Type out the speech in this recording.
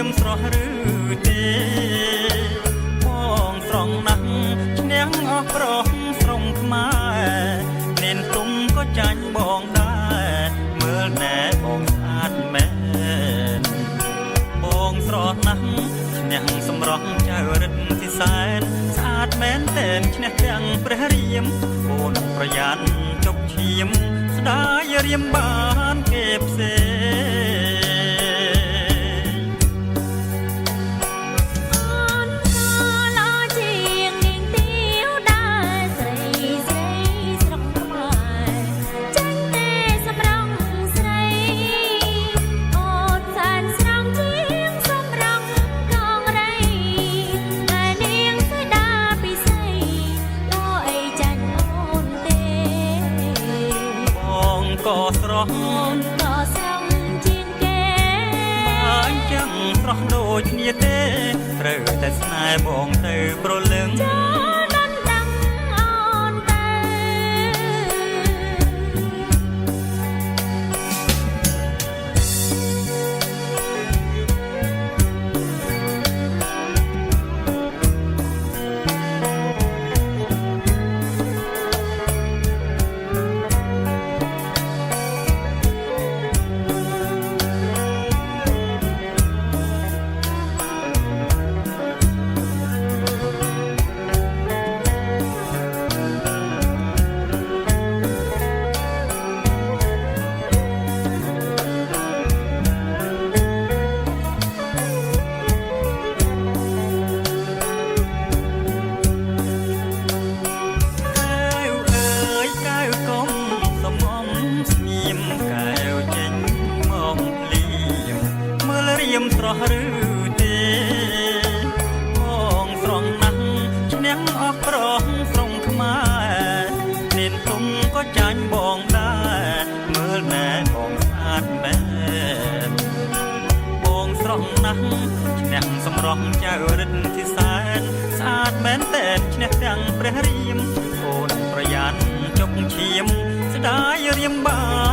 มស្រស់ឬទេมองស្រង់ណាស់ឈ្នះអស់ប្រុសស្រុងខ្មែរនេនទុំក៏ចាញ់បងដែរមើលណែបងស្អាតមែនបងស្រស់ណាស់ឈ្នះសម្រស់ចៅរិទ្ធពិសែនស្អាតមែនតែនឈ្នះទាំងព្រះរាមអូនប្រយ័ត្នជប់ឈាមស្ដាយរៀមបានគេផ្សេក៏ស្រស់ក៏ស្រស់ជាងគេអញ្ចឹងស្រស់ដូចគ្នាទេត្រូវតែស្នេហ៍បងទៅប្រលឹងស្រស់ឬទេមងស្រង់ណាស់ឈ្នះអស់ប្រុសស្រុងខ្មែរនេនទុំក៏ចាញ់បងដែរមើលណែបងស្អាតមែនបងស្រស់ណាស់ឈ្នះសម្រស់ចៅរិទ្ធពិសែនស្អាតមែនតែនឈ្នះទាំងព្រះរាមអូនប្រយ័ត្នជប់ឈាមស្ដាយរៀមបា